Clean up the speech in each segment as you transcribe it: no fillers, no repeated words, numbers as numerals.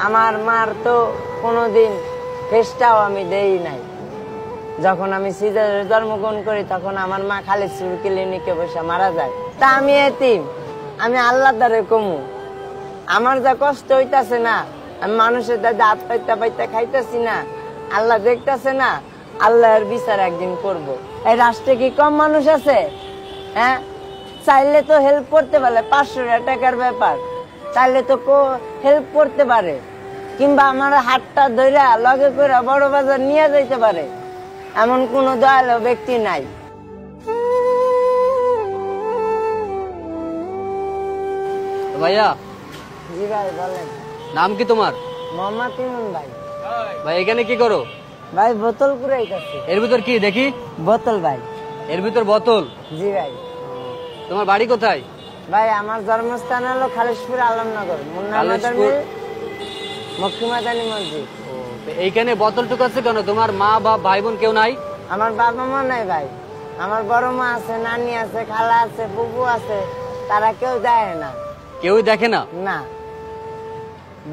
আমার মার তো কোনোদিন ফেসটাও আমি দেই নাই। যখন আমি সিজারে জন্মগ্রহণ করি তখন আমার মা খালিদপুর ক্লিনিকে বসে মারা যায়। তা আমি এতিম, আমি আল্লাহর দ্বারে কমু। আমার যা কষ্ট হইতাছে না, আমি মানুষের দাদা হাত পাইতে পাইতে খাইতেছি না, আল্লাহ দেখতেছে না, আল্লাহর বিচার একদিন করব। এই রাষ্ট্রে কি কম মানুষ আছে? হ্যাঁ, চাইলে তো হেল্প করতে পারে, 500 টাকার ব্যাপার, চাইলে তো হেল্প করতে পারে, কিংবা আমার হাতটা ধইরা লগে করে বড় বাজার নিয়ে যাইতে পারে, এমন কোন দয়ালু ব্যক্তি নাই। ভাইয়া। জি ভাই বলেন। নাম কি তোমার? মোহাম্মদ ইমন ভাই। ভাই এখানে কি করো? ভাই বোতল কুড়াইতেছি। এর ভিতর কি দেখি? বোতল ভাই। এর ভিতর বোতল? জি ভাই। তোমার বাড়ি কোথায়? ভাই আমার জন্মস্থান হলো খালিশপুর আলমনগর, মক্কিমাদানি মসজিদ। এইখানে বোতল টুকাচ্ছে কেন? তোমার মা বা ভাই বোন কেউ নাই? আমার বাবা মা নাই ভাই, আমার বড় মা আছে, নানি আছে, খালা আছে, ফুফু আছে, তারা কেউ দেয় না। কেউই দেখে না? না,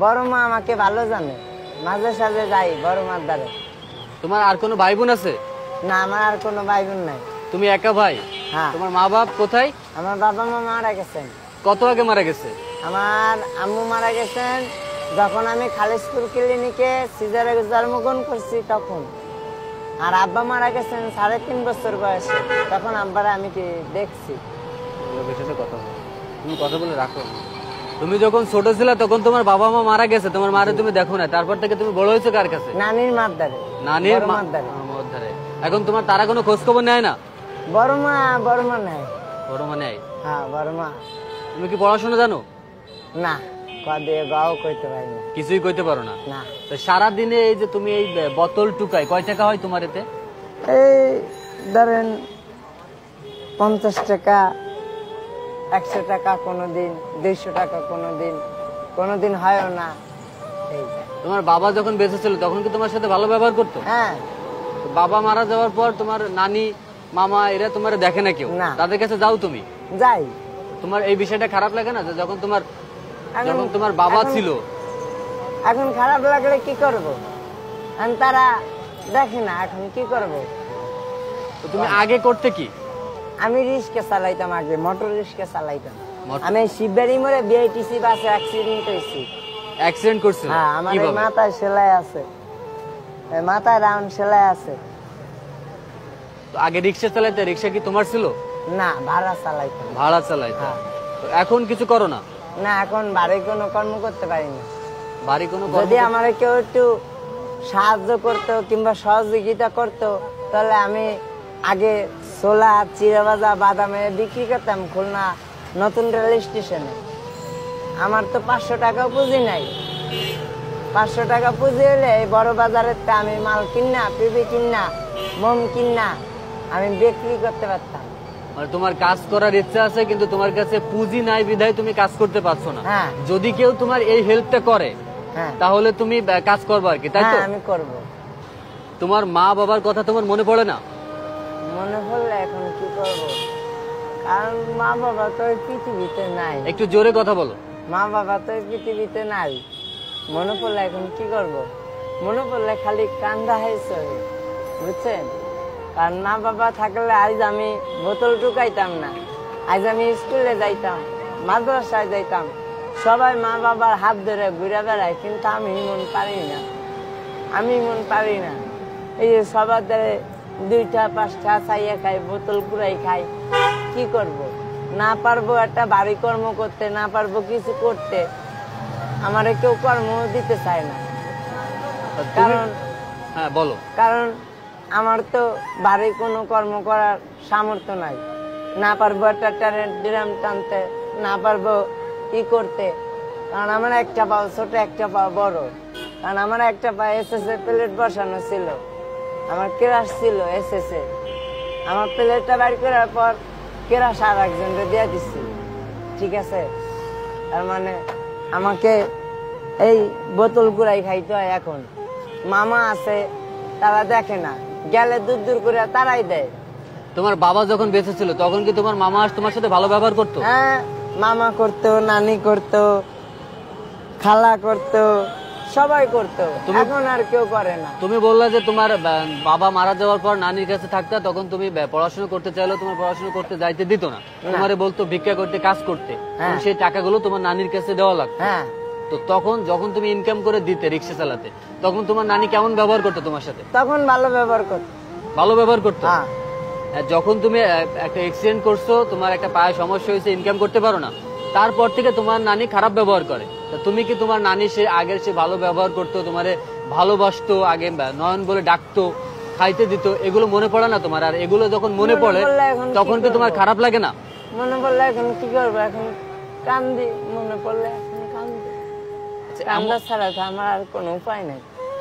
বড় মা আমাকে ভালো জানে, মাঝে সাঝে যাই বড় মার দ্বারে। তোমার আর কোনো ভাই বোন আছে? না, আমার আর কোনো ভাই বোন নাই। তুমি একা ভাই? হ্যাঁ। তোমার মা বাপ কোথায়? আমার বাবা মা মারা গেছেন। কত আগে মারা গেছে? আমার আম্মু মারা গেছেন যখন আমি খালিশপুর ক্লিনিকে সিজারে জন্মগ্রহণ করছি তখন। আর আব্বা মারা গেছেন 3.5 বছর বয়সে, তখন আব্বারা আমি কি দেখছি। তুমি কথা বলে রাখো। তুমি যখন ছোট ছিলে তখন তোমার বাবা মা মারা গেছে, তোমার মারে তুমি দেখো না, তারপর থেকে তুমি বড় হয়েছো কার কাছে? নানির মার দ্বারে। নানির মার দ্বারে। এখন তোমার তারা কোনো খোঁজ খবর নেয় না? বড় মা নেয়। বড় মা নেয়? হ্যাঁ, বড় মা। তুমি কি পড়াশোনা জানো? না, কদে গাও কইতে পারি না। কিছুই কইতে পারো না? না। তো সারা দিনে এই যে তুমি এই বোতল টুকাই, কয় টাকা হয় তোমার এতে? এই ধরেন 50 টাকা, 100 টাকা, কোনদিন 200 টাকা, কোনদিন হয়ও না। তোমার বাবা যখন বেঁচে ছিল তখন কি তোমার সাথে ভালো ব্যবহার করতো? হ্যাঁ। বাবা মারা যাওয়ার পর তোমার নানি মামা এরা তোমার দেখে না কেউ? তাদের কাছে যাও তুমি? যাই। তোমার এই বিষয়টা খারাপ লাগে না যে যখন তোমার বাবা ছিল? এখন খারাপ লাগলে কি করব, তারা দেখে না, এখন কি করব। তুমি আগে করতে কি? আমি রিক্সা চালাইতাম, আগে মোটর রিক্সা চালাইতাম। আমি শিববাড়ি মোড়ে বিআইটিসি বাসে অ্যাক্সিডেন্ট হয়েছি। অ্যাক্সিডেন্ট করছিল? হ্যাঁ, আমার মাথায় সেলাই আছে, মাথায় রাউন্ড সেলাই আছে। তো আগে রিক্সা চালাইতে? রিক্সা কি তোমার ছিল? না, ভাড়া চালাইতাম। ভাড়া চালাইতে? এখন কিছু করো না? না, এখন বাড়ি কোনো কর্ম করতে পারি না। বাড়ি কোনো? যদি আমার কেউ একটু সাহায্য করতো কিংবা সহযোগিতা করতো তাহলে আমি আগে ছোলা, চিড়াভাজা, বাদামে বিক্রি করতাম খুলনা নতুন রেল স্টেশনে। আমার তো 500 টাকাও পুঁজি নাই। 500 টাকা পুঁজি হলে এই বড় বাজারের আমি মাল কিনা, পিবি কিনা, মোম কিনা আমি বিক্রি করতে পারতাম। মানে তোমার কাজ করার ইচ্ছা আছে কিন্তু তোমার কাছে পুঁজি নাই বিধায় তুমি কাজ করতে পারছো না। হ্যাঁ। যদি কেউ তোমার এই হেল্পটা করে তাহলে তুমি কাজ করবে আর কি, তাই তো? আমি করব। তোমার মা বাবার কথা তোমার মনে পড়ে না? মনে পড়লে এখন কি করব, কারণ মা বাবা তো এই পৃথিবীতে নাই। একটু জোরে কথা বলো। মা বাবা তো এই পৃথিবীতে নাই, মনে পড়লে এখন কি করব। মনে পড়লে খালি কান্দা হয়েছে, বুঝছেন? কারণ মা বাবা থাকলে আজ আমি বোতল টুকাইতাম না, আজ আমি স্কুলে যাইতাম, মাদ্রাসায় যাইতাম, সবাই মা বাবার হাত ধরে ঘুরে বেড়ায়, কিন্তু আমি মন পারি না। এই যে সবার ধরে 2টা 5টা চাইয়া খাই, বোতল কুড়াই খাই, কি করব? না পারবো একটা বাড়ি কর্ম করতে, না পারবো কিছু করতে, আমারে কেউ কর্ম দিতে চায় না। কারণ আমার তো বাড়ি কোনো কর্ম করার সামর্থ্য নাই। না পারবো একটা ড্রাম টানতে, না পারবো ই করতে, কারণ আমার একটা পাও ছোট, একটা পাও বড়। কারণ আমার একটা পা এসএসএ প্লেট বসানো ছিল, আমার কেরাস ছিল এসএসএ, আমার প্লেটটা বাড়ি করার পর কেরাস আর একজনকে দিয়ে দিচ্ছি, ঠিক আছে? তার মানে আমাকে এই বোতল কুড়াই খাইতে হয়। এখন মামা আছে, তারা দেখে না, গেলে দূর করে তারাই দেয়। তোমার বাবা যখন বেঁচে ছিল তখন কি তোমার মামা তোমার সাথে ভালো ব্যবহার করতো? হ্যাঁ, মামা করতো, নানি করতো, খালা করতো, সবাই করতো, এখন আর কেউ করে না। তুমি বললা যে তোমার বাবা মারা যাওয়ার পর নানির কাছে থাকতা, তখন তুমি পড়াশোনা করতে চাইলেও তোমার পড়াশোনা করতে যাইতে দিত না, তোমারে বলতো ভিক্ষা করতে, কাজ করতে, সেই টাকাগুলো তোমার নানির কাছে দেওয়া লাগতো। হ্যাঁ, তো তখন যখন তুমি ইনকাম করে দিতে রিক্সা চালাতে, তখন তোমার নানি কেমন ব্যবহার করতো তোমার সাথে? তখন ভালো ব্যবহার করতো। ভালো ব্যবহার করতো। হ্যাঁ। যখন তুমি একটা অ্যাক্সিডেন্ট করছো, তোমার একটা পায়ে সমস্যা হয়েছে, ইনকাম করতে পারো না, তারপর থেকে তোমার নানি খারাপ ব্যবহার করে। তা তুমি কি তোমার নানি সে আগের সে ভালো ব্যবহার করতো, তোমারে ভালোবাসতো, আগে নয়ন বলে ডাকতো, খাইতে দিত, এগুলো মনে পড়ে না তোমার? আর এগুলো যখন মনে পড়ে তখন কি তোমার খারাপ লাগে না? মনে পড়লে এখন কি করবো, এখন কান্দি, মনে পড়লে এখন কান্দি। কান্দা ছাড়া তো আমার আর কোনো উপায় নাই।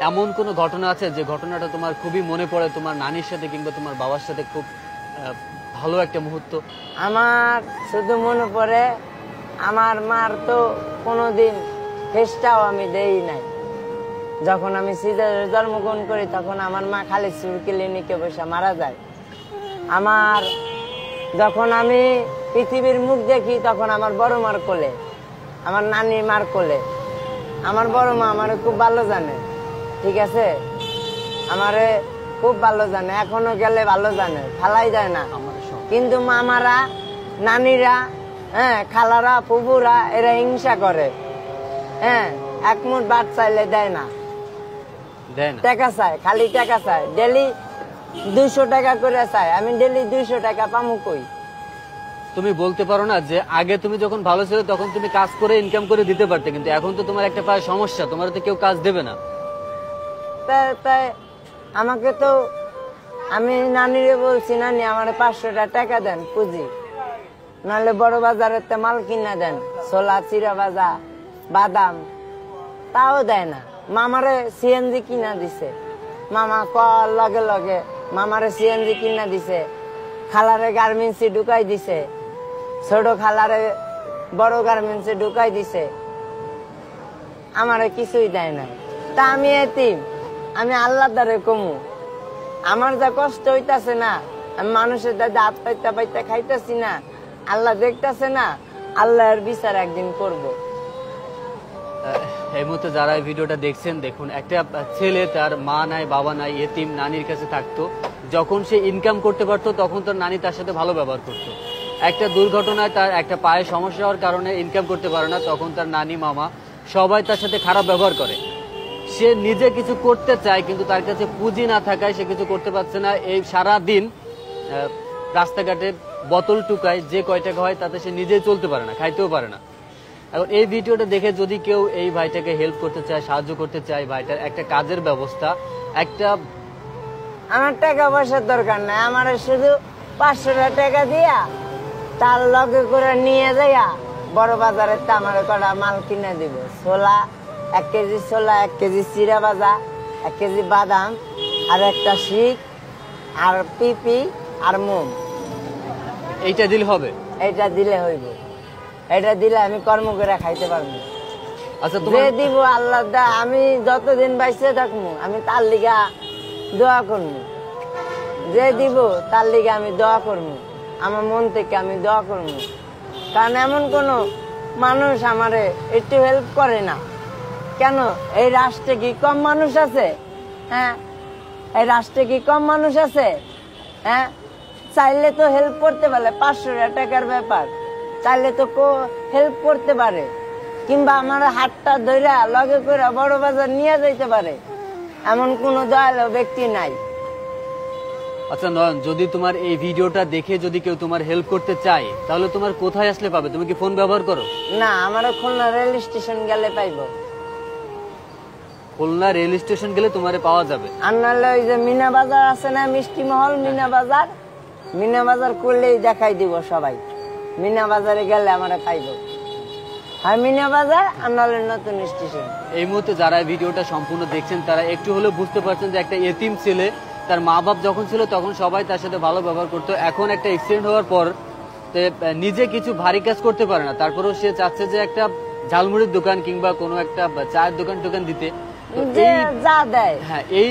এমন কোন ঘটনা আছে যে ঘটনাটা তোমার খুবই মনে পড়ে, তোমার নানির সাথে কিংবা তোমার বাবার সাথে খুব ভালো একটা মুহূর্ত? আমার শুধু মনে পড়ে, আমার মার তো কোনোদিন ফেসটাও আমি দেই নাই। যখন আমি সিজারে জন্মগ্রহণ করি তখন আমার মা খালিদপুর ক্লিনিকে বসে মারা যায়। আমার যখন আমি পৃথিবীর মুখ দেখি তখন আমার বড় মার কোলে, আমার নানি মার কোলে। আমার বড় মা আমারে খুব ভালো জানে, ঠিক আছে, আমারে খুব ভালো জানে, এখনো গেলে ভালো জানে, ফালাই যায় না। কিন্তু মামারা, নানিরা, হ্যাঁ, খালারা, ফুবুরা, এরা হিংসা করে। হ্যাঁ, এক মুঠ ভাত চাইলে দেয় না, টাকা চায়, খালি টাকা চায়, ডেলি 200 টাকা করে চায়। আমি ডেলি 200 টাকা পামু কই? তুমি বলতে পারো না যে আগে তুমি যখন ভালো ছিল তখন তুমি কাজ করে ইনকাম করে দিতে পারতে, কিন্তু এখন তো তোমার একটা পায়ে সমস্যা, তোমার তো কেউ কাজ দেবে না। তাই আমাকে তো, আমি নানিরে বলছি, নানি আমার 500 টাকা দেন পুঁজি, নাহলে বড় বাজারের মাল কিনা দেন, ছোলা, চিরা ভাজা, বাদাম, তাও দেয় না। মামারে সিএনজি কিনা দিছে, মামা কল লগে লগে মামারে সিএনজি কিনা দিছে, খালারে গার্মেন্টসে ঢুকাই দিছে, ছোট খালারে বড় গার্মেন্টসে ঢুকাই দিছে, আমারে কিছুই দেয় না। তা আমি এতিম, আমি আল্লাহ দ্বারে কমু, আমার যা কষ্ট হইতাছে না, আমি মানুষের দাদা হাত পাইতে পাইতে খাইতেছি না, আল্লাহ দেখতেছে না, আল্লাহর বিচার একদিন করব। এই মুহূর্তে যারা এই ভিডিওটা দেখছেন, দেখুন, একটা ছেলে তার মা নাই, বাবা নাই, এতিম, নানির কাছে থাকতো। যখন সে ইনকাম করতে পারতো তখন তার নানি তার সাথে ভালো ব্যবহার করতো। একটা দুর্ঘটনায় তার একটা পায়ে সমস্যা হওয়ার কারণে ইনকাম করতে পারে না, তখন তার নানি, মামা সবাই তার সাথে খারাপ ব্যবহার করে। সে নিজে কিছু করতে চায় কিন্তু তার কাছে পুঁজি না থাকায় সে কিছু করতে পারছে না। এই সারা দিন রাস্তাঘাটে বোতল টুকায়, যে কয় টাকা হয় তাতে সে নিজেই চলতে পারে না, খাইতেও পারে না। এখন এই ভিডিওটা দেখে যদি কেউ এই ভাইটাকে হেল্প করতে চায়, সাহায্য করতে চায়, ভাইটার একটা কাজের ব্যবস্থা, একটা, আমার টাকা পয়সার দরকার নাই, আমার শুধু 500 টাকা দিয়া তার লগে করে নিয়ে যাইয়া বড় বাজারে আমার কটা মাল কিনে দিব, ছোলা 1 কেজি, ছোলা 1 কেজি, চিরা ভাজা 1 কেজি, বাদাম আর একটা শিক আর পিপি আর মোম, এইটা দিলে হবে? এইটা দিলে হইব, এটা দিলে আমি কর্ম করে খাইতে পারবো। আচ্ছা, যে দিব আল্লাহ দা, আমি যতদিন বাইসে থাকবো আমি তার লিগা দোয়া করবো, যে দিব তার লিগা আমি দোয়া করবো, আমার মন থেকে আমি দোয়া করবো। কারণ এমন কোন মানুষ আমারে একটু হেল্প করে না কেন? এই রাষ্ট্রে কি কম মানুষ আছে? হ্যাঁ, এই রাষ্ট্রে কি কম মানুষ আছে? হ্যাঁ, চাইলে তো হেল্প করতে পারে, 500 টাকার ব্যাপার, চাইলে তো হেল্প করতে পারে, কিংবা আমার হাতটা ধইরা লগে করে বড় বাজার নিয়ে যাইতে পারে, এমন কোন দয়ালু ব্যক্তি নাই। আচ্ছা নয়ন, যদি তোমার এই ভিডিওটা দেখে যদি কেউ তোমার হেল্প করতে চায় তাহলে তোমার কোথায় আসলে পাবে? তুমি কি ফোন ব্যবহার করো? না, আমার খুলনা রেল স্টেশন গেলে পাইবো। খুলনা রেল স্টেশন গেলে তোমারে পাওয়া যাবে। আর নাহলে ওই যে মিনা বাজার আছে না, মিষ্টি মহল, মিনা বাজার, মিনা বাজার করলেই দেখাই দিব সবাই, মিনা বাজারে গেলে আমারে পাইবো। আর মিনা বাজার আর নাহলে নতুন স্টেশন। এই মুহূর্তে যারা ভিডিওটা সম্পূর্ণ দেখছেন তারা একটু হলেও বুঝতে পারছেন যে একটা এতিম ছেলে, তার মা বাপ যখন ছিল তখন সবাই তার সাথে ভালো ব্যবহার করতো, এখন একটা অ্যাক্সিডেন্ট হওয়ার পর নিজে কিছু ভারী কাজ করতে পারে না, তারপরেও সে চাচ্ছে যে একটা ঝালমুড়ির দোকান কিংবা কোনো একটা চায়ের দোকান দিতে। যা দেয় হ্যাঁ, এই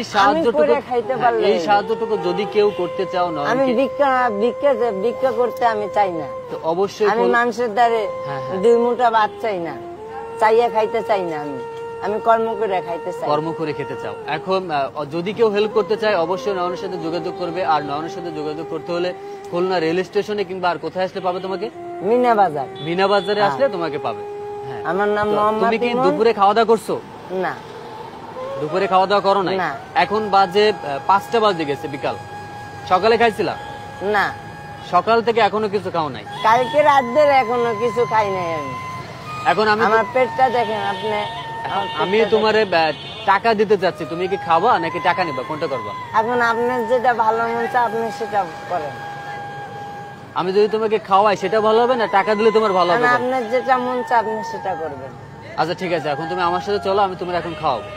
সাহায্যটুকু যদি কেউ করতে চাও না, আমি ভিক্ষা করতে আমি চাই না, তো অবশ্যই আমি মানুষের দ্বারে 2 মুঠা ভাত চাই না, চাইয়া খাইতে চাই না, আমি কর্ম করে খাইতে চাই। কর্ম করে খেতে চাও। এখন যদি কেউ হেল্প করতে চায় অবশ্যই নয়নের সাথে যোগাযোগ করবে। আর নয়নের সাথে যোগাযোগ করতে হলে খুলনা রেল স্টেশনে কিংবা আর কোথায় আসলে পাবে তোমাকে? মিনা বাজার। মিনা বাজারে আসলে তোমাকে পাবে। হ্যাঁ। আমার নাম তো মোহাম্মদ তুমি কি ইমন। দুপুরে খাওয়া দাওয়া করছো? না, দুপুরে খাওয়া দাওয়া করো নাই? না। এখন বাজে 5টা বাজে গেছে বিকাল। সকালে খাইছিলা? না, সকাল থেকে এখনো কিছু খাও নাই? কালকে রাত ধরে এখনো কিছু খাই নাই আমি। এখন আমার পেটটা দেখেন আপনি। আমার আমি পেটটা তোমারে টাকা দিতে চাচ্ছি, তুমি কি খাবা নাকি টাকা নিবা, কোনটা করবা? দেখেন। এখন আপনার যেটা ভালো মন চায় আপনি সেটা করেন। আমি যদি তোমাকে খাওয়াই সেটা ভালো হবে না টাকা দিলে তোমার ভালো হবে? আপনার যেটা মন চায় আপনি সেটা করবেন। আচ্ছা ঠিক আছে, এখন তুমি আমার সাথে চলো, আমি তোমার এখন খাওয়াবো।